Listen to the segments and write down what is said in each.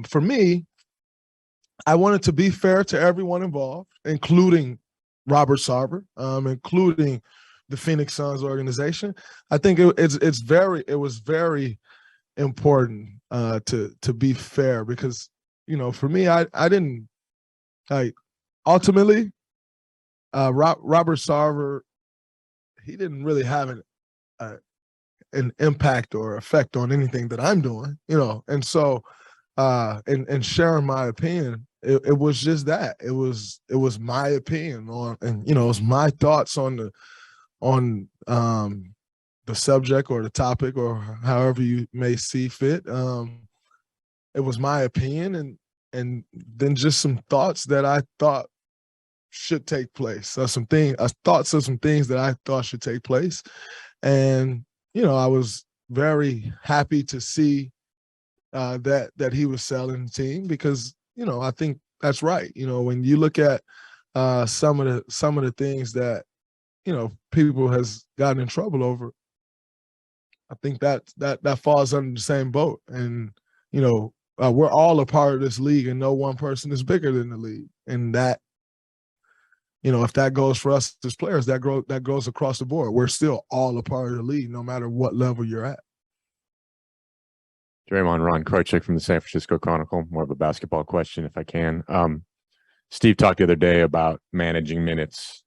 for me, I wanted to be fair to everyone involved, including Robert Sarver, including the Phoenix Suns organization. I think it was very important to be fair because, for me, I didn't like ultimately Robert Sarver, he didn't really have an impact or effect on anything that I'm doing, and so and sharing my opinion, it was just that it was my opinion on, and it was my thoughts on the subject or the topic or however you may see fit. It was my opinion, and then just some thoughts that I thought should take place. Thoughts of some things that I thought should take place, and I was very happy to see that he was selling the team because I think that's right. When you look at some of the things that people has gotten in trouble over, I think that falls under the same boat. And we're all a part of this league, and no one person is bigger than the league. And that if that goes for us as players, that goes across the board. We're still all a part of the league, no matter what level you're at. Draymond, Ron Krojcik from the San Francisco Chronicle. More of a basketball question, if I can. Steve talked the other day about managing minutes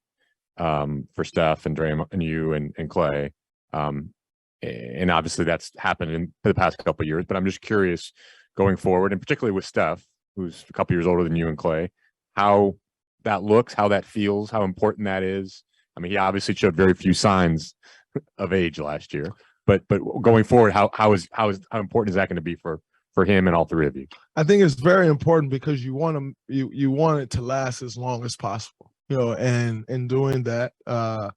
for Steph and Draymond and you and Klay. And obviously that's happened in the past couple of years. But I'm just curious, going forward, and particularly with Steph, who's a couple years older than you and Klay, how that looks, how that feels, how important that is. I mean, he obviously showed very few signs of age last year. But going forward, how important is that going to be for him and all three of you? I think it's very important because you want it to last as long as possible. And in doing that, I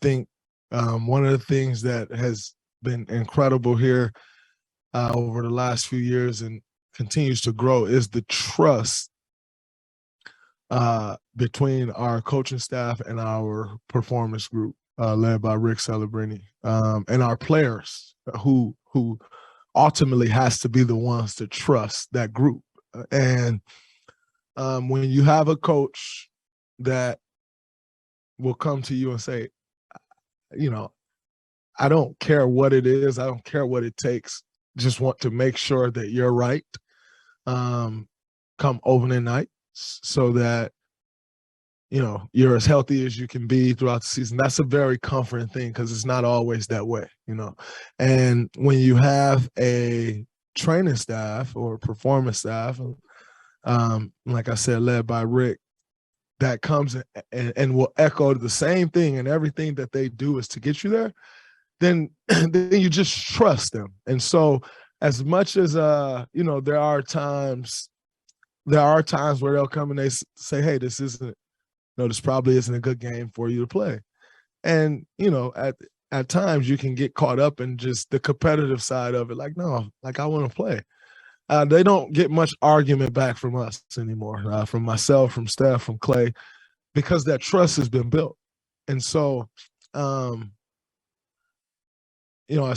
think one of the things that has been incredible here over the last few years and continues to grow is the trust between our coaching staff and our performance group, led by Rick Celebrini, and our players who ultimately has to be the ones to trust that group. And when you have a coach that will come to you and say, I don't care what it is, I don't care what it takes, just want to make sure that you're right come opening night so that you're as healthy as you can be throughout the season. That's a very comforting thing because it's not always that way, And when you have a training staff or performance staff, like I said, led by Rick, that comes and will echo the same thing, and everything that they do is to get you there, then you just trust them. And so as much as, there are times where they'll come and they say, hey, this probably isn't a good game for you to play. And, at times you can get caught up in just the competitive side of it. Like, no, like I want to play. They don't get much argument back from us anymore, from myself, from Steph, from Klay, because that trust has been built. And so, as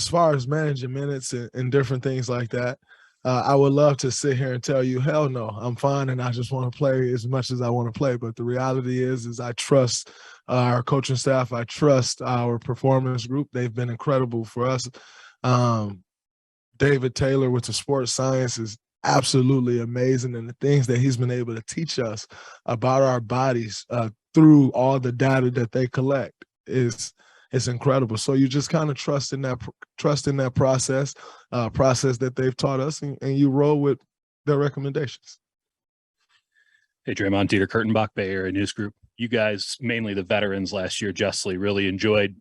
far as managing minutes and different things like that, I would love to sit here and tell you, hell no, I'm fine and I just want to play as much as I want to play. But the reality is I trust our coaching staff. I trust our performance group. They've been incredible for us. David Taylor with the sports science is absolutely amazing. And the things that he's been able to teach us about our bodies through all the data that they collect is incredible. So you just kind of trust in that process that they've taught us, and you roll with their recommendations. Hey, Draymond, Dieter Kurtenbach, Bay Area News Group. You guys, mainly the veterans last year, justly really enjoyed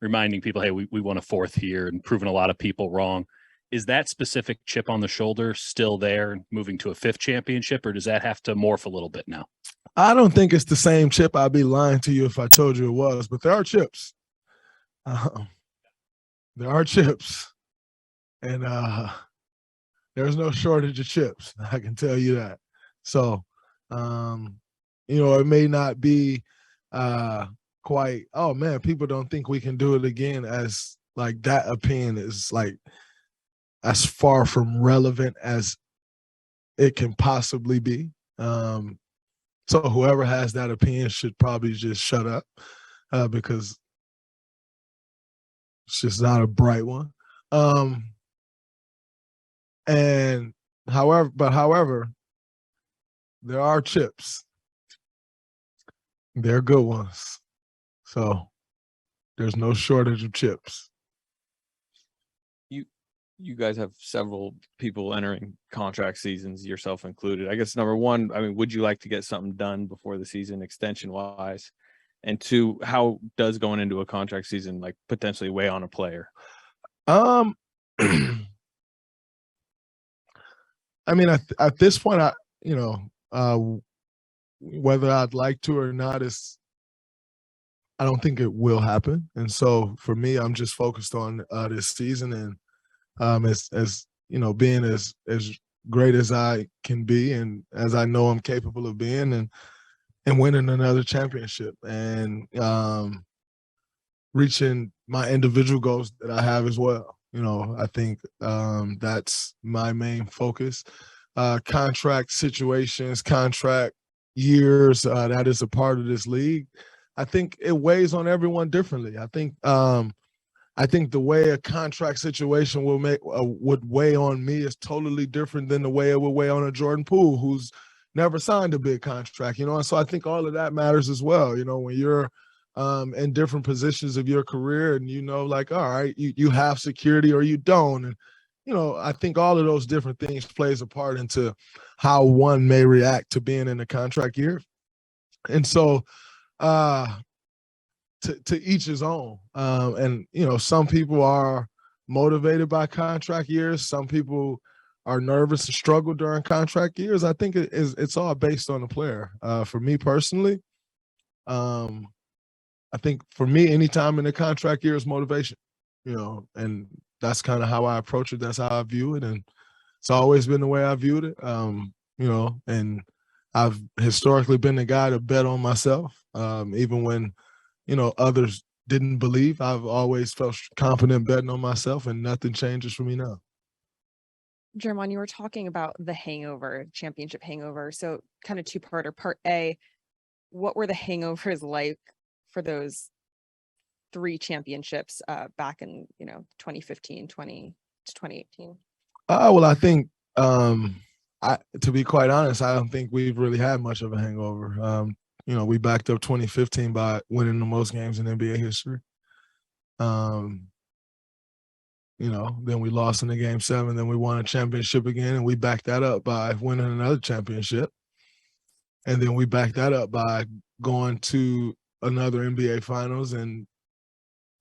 reminding people, hey, we won a fourth here and proving a lot of people wrong. Is that specific chip on the shoulder still there, moving to a fifth championship, or does that have to morph a little bit now? I don't think it's the same chip. I'd be lying to you if I told you it was, but there are chips. There are chips, and there's no shortage of chips. I can tell you that. So, it may not be quite, oh man, people don't think we can do it again, as like that opinion is like as far from relevant as it can possibly be. So whoever has that opinion should probably just shut up because it's just not a bright one. And however, there are chips. They're good ones. So there's no shortage of chips. You guys have several people entering contract seasons, yourself included. I guess number one, I mean, would you like to get something done before the season extension wise? And two, how does going into a contract season like potentially weigh on a player? I mean, at this point, whether I'd like to or not I don't think it will happen. And so for me, I'm just focused on this season and as you know, being as great as I can be and as I know I'm capable of being and winning another championship and reaching my individual goals that I have as well. You know, I think that's my main focus. Contract situations, contract years, that is a part of this league. I think it weighs on everyone differently. I think the way a contract situation would weigh on me is totally different than the way it would weigh on a Jordan Poole who's never signed a big contract, you know. And so I think all of that matters as well. You know, when you're in different positions of your career and, you know, like, all right, you have security or you don't. And, you know, I think all of those different things plays a part into how one may react to being in a contract year. And so, to each his own. And, you know, some people are motivated by contract years. Some people are nervous and struggle during contract years. I think it's all based on the player. For me personally, I think for me, anytime in the contract year is motivation, you know, and that's kind of how I approach it. That's how I view it. And it's always been the way I viewed it, you know, and I've historically been the guy to bet on myself, even when, you know, others didn't believe. I've always felt confident betting on myself, and nothing changes for me now. Draymond, you were talking about the hangover, championship hangover. So kind of two-parter. Part A, what were the hangovers like for those 3 championships back in, you know, 2015, 20 to 2018? Well, I think, to be quite honest, I don't think we've really had much of a hangover. You know, we backed up 2015 by winning the most games in NBA history. You know, then we lost in the Game 7, then we won a championship again, and we backed that up by winning another championship. And then we backed that up by going to another NBA Finals and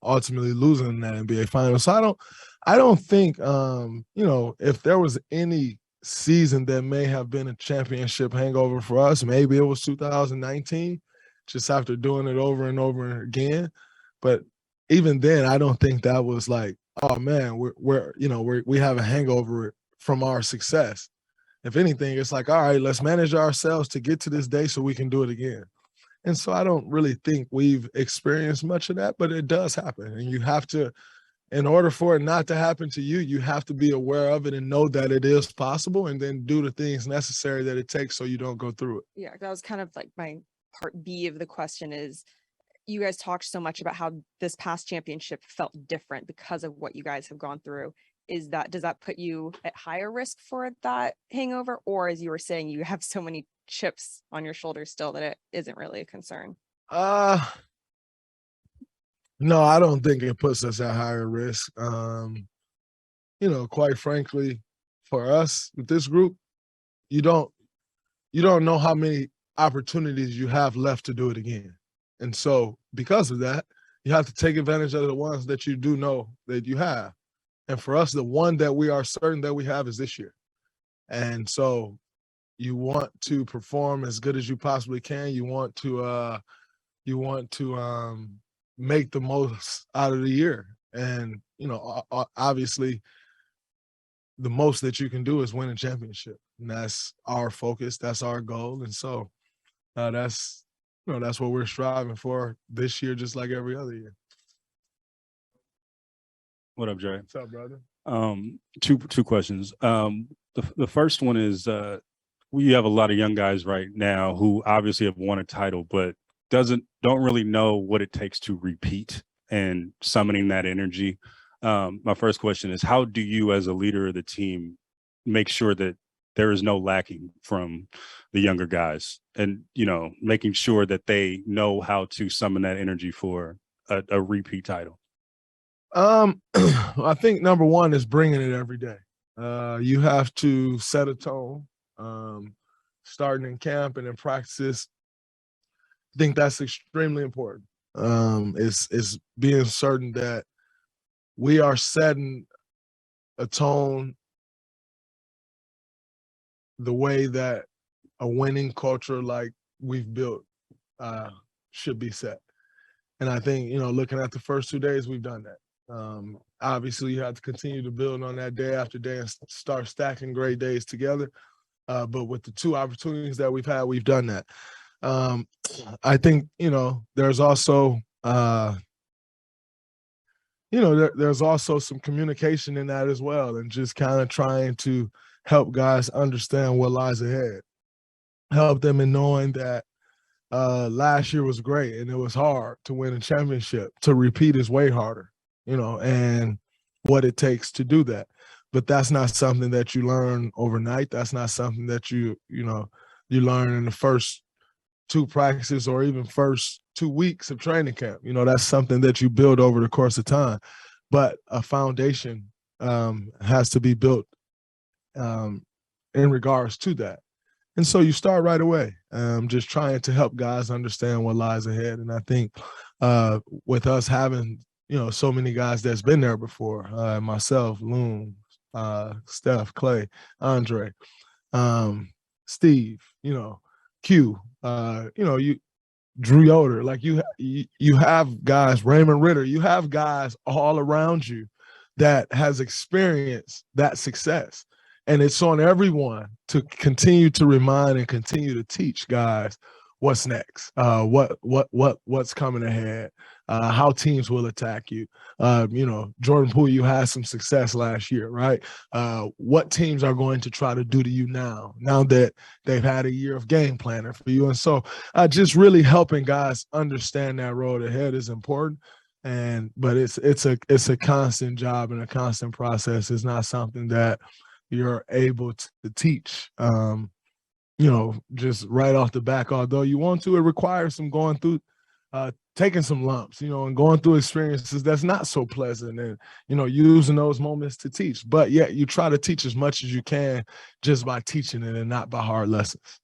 ultimately losing that NBA Finals. So I don't think, you know, if there was any season that may have been a championship hangover for us, maybe it was 2019, just after doing it over and over again. But even then, I don't think that was like, oh man, we have a hangover from our success. If anything, it's like, all right, let's manage ourselves to get to this day so we can do it again. And so I don't really think we've experienced much of that, but it does happen. And you have to, in order for it not to happen to you, you have to be aware of it and know that it is possible and then do the things necessary that it takes so you don't go through it. Yeah, that was kind of like my part B of the question is, you guys talked so much about how this past championship felt different because of what you guys have gone through. Does that put you at higher risk for that hangover? Or as you were saying, you have so many chips on your shoulders still that it isn't really a concern? No, I don't think it puts us at higher risk. You know, quite frankly, for us with this group, you don't know how many opportunities you have left to do it again. And so because of that, you have to take advantage of the ones that you do know that you have. And for us, the one that we are certain that we have is this year. And so you want to perform as good as you possibly can. You want to make the most out of the year. And, you know, obviously the most that you can do is win a championship. And that's our focus. That's our goal. And so that's what we're striving for this year, just like every other year. What up, Dre? What's up, brother? Two questions. The first one is we have a lot of young guys right now who obviously have won a title, but don't really know what it takes to repeat and summoning that energy. My first question is, how do you as a leader of the team make sure that there is no lacking from the younger guys and, making sure that they know how to summon that energy for a repeat title? I think number one is bringing it every day. You have to set a tone, starting in camp and in practices. I think that's extremely important. Is being certain that we are setting a tone the way that a winning culture like we've built should be set. And I think, looking at the first 2 days, we've done that. Obviously, you have to continue to build on that day after day and start stacking great days together. But with the 2 opportunities that we've had, we've done that. I think, there's also, there's also some communication in that as well, and just kind of trying to help guys understand what lies ahead. Help them in knowing that last year was great and it was hard to win a championship. To repeat is way harder, and what it takes to do that. But that's not something that you learn overnight. That's not something that you learn in the first 2 practices or even first 2 weeks of training camp. That's something that you build over the course of time. But a foundation has to be built in regards to that. And so you start right away, just trying to help guys understand what lies ahead. And I think with us having, so many guys that's been there before, myself, Loon, Steph, Clay, Andre, Steve, Q, Drew Yoder, like you have guys, Raymond Ritter, you have guys all around you that has experienced that success. And it's on everyone to continue to remind and continue to teach guys what's next, what's coming ahead, how teams will attack you. Jordan Poole, you had some success last year, right? What teams are going to try to do to you now that they've had a year of game planning for you. And so just really helping guys understand that road ahead is important. But it's a constant job and a constant process. It's not something that you're able to teach, just right off the back. Although you want to, it requires some going through, taking some lumps, and going through experiences that's not so pleasant and, using those moments to teach. But yeah, you try to teach as much as you can just by teaching it and not by hard lessons.